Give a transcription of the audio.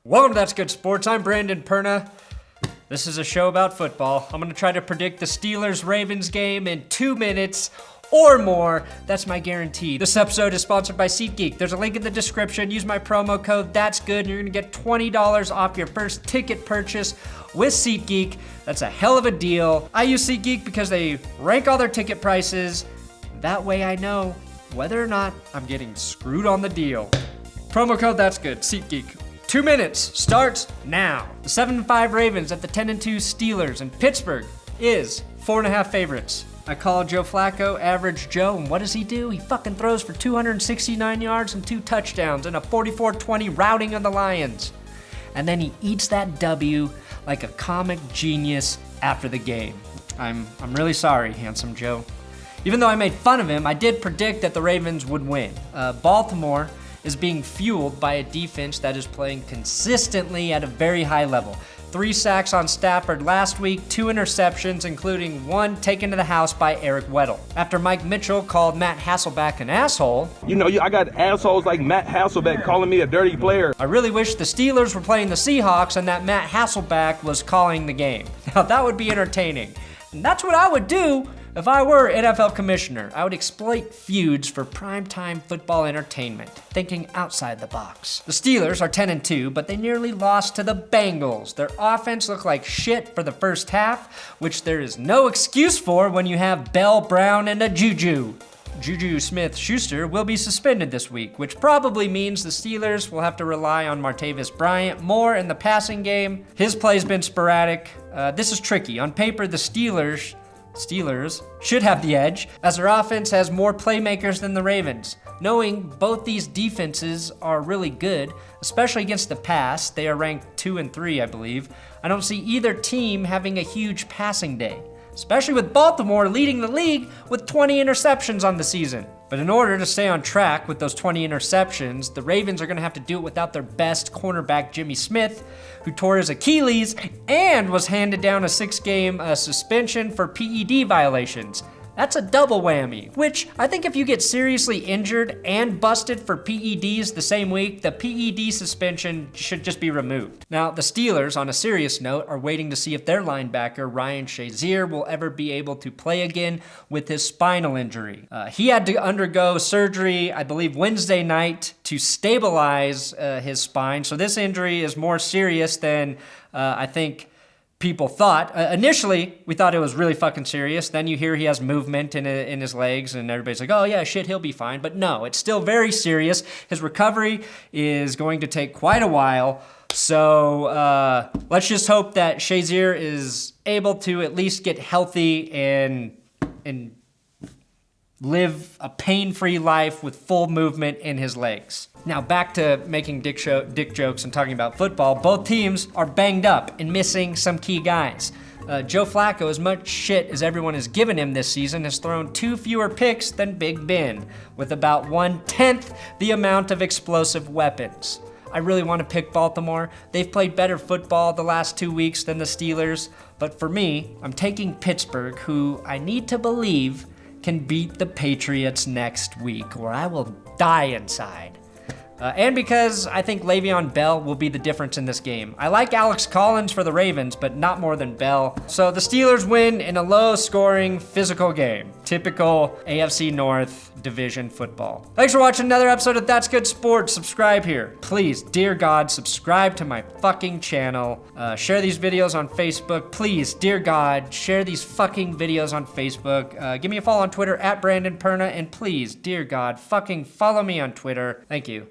Welcome to That's Good Sports. I'm Brandon Perna. This is a show about football. I'm going to try to predict the Steelers-Ravens game in 2 minutes or more. That's my guarantee. This episode is sponsored by SeatGeek. There's a link in the description. Use my promo code That's Good, and you're going to get $20 off your first ticket purchase with SeatGeek. That's a hell of a deal. I use SeatGeek because they rank all their ticket prices. That way I know whether or not I'm getting screwed on the deal. Promo code That's Good, SeatGeek. 2 minutes starts now. The 7-5 Ravens at the 10-2 Steelers, and Pittsburgh is 4.5 favorites. I call Joe Flacco Average Joe, and what does he do? He fucking throws for 269 yards and 2 touchdowns and a 44-20 routing of the Lions. And then he eats that W like a comic genius after the game. I'm really sorry, handsome Joe. Even though I made fun of him, I did predict that the Ravens would win. Baltimore is being fueled by a defense that is playing consistently at a very high level. 3 sacks on Stafford last week, 2 interceptions, including 1 taken to the house by Eric Weddle. After Mike Mitchell called Matt Hasselbeck an asshole. You know, I got assholes like Matt Hasselbeck calling me a dirty player. I really wish the Steelers were playing the Seahawks and that Matt Hasselbeck was calling the game. Now that would be entertaining. And that's what I would do if I were NFL commissioner. I would exploit feuds for primetime football entertainment, thinking outside the box. The Steelers are 10-2, but they nearly lost to the Bengals. Their offense looked like shit for the first half, which there is no excuse for when you have Bell, Brown, and a JuJu. JuJu Smith-Schuster will be suspended this week, which probably means the Steelers will have to rely on Martavis Bryant more in the passing game. His play's been sporadic. This is tricky. On paper, the Steelers should have the edge, as their offense has more playmakers than the Ravens. Knowing both these defenses are really good, especially against the pass, they are ranked 2 and 3, I believe. I don't see either team having a huge passing day, especially with Baltimore leading the league with 20 interceptions on the season. But in order to stay on track with those 20 interceptions, the Ravens are going to have to do it without their best cornerback, Jimmy Smith, who tore his Achilles and was handed down a 6-game suspension for PED violations. That's a double whammy, which I think if you get seriously injured and busted for PEDs the same week, the PED suspension should just be removed. Now, the Steelers, on a serious note, are waiting to see if their linebacker, Ryan Shazier, will ever be able to play again with his spinal injury. He had to undergo surgery, I believe, Wednesday night to stabilize his spine, so this injury is more serious than I think people thought. Initially, we thought it was really fucking serious. Then you hear he has movement in his legs, and everybody's like, oh yeah, shit, he'll be fine. But no, it's still very serious. His recovery is going to take quite a while. So let's just hope that Shazier is able to at least get healthy and live a pain-free life with full movement in his legs. Now back to making dick jokes and talking about football. Both teams are banged up and missing some key guys. Joe Flacco, as much shit as everyone has given him this season, has thrown 2 fewer picks than Big Ben, with about 1/10 the amount of explosive weapons. I really want to pick Baltimore. They've played better football the last 2 weeks than the Steelers, but for me, I'm taking Pittsburgh, who I need to believe can beat the Patriots next week, or I will die inside. And because I think Le'Veon Bell will be the difference in this game. I like Alex Collins for the Ravens, but not more than Bell. So the Steelers win in a low-scoring, physical game. Typical AFC North division football. Thanks for watching another episode of That's Good Sports. Subscribe here. Please, dear God, subscribe to my fucking channel. Share these videos on Facebook. Please, dear God, share these fucking videos on Facebook. Give me a follow on Twitter at Brandon Perna. And please, dear God, fucking follow me on Twitter. Thank you.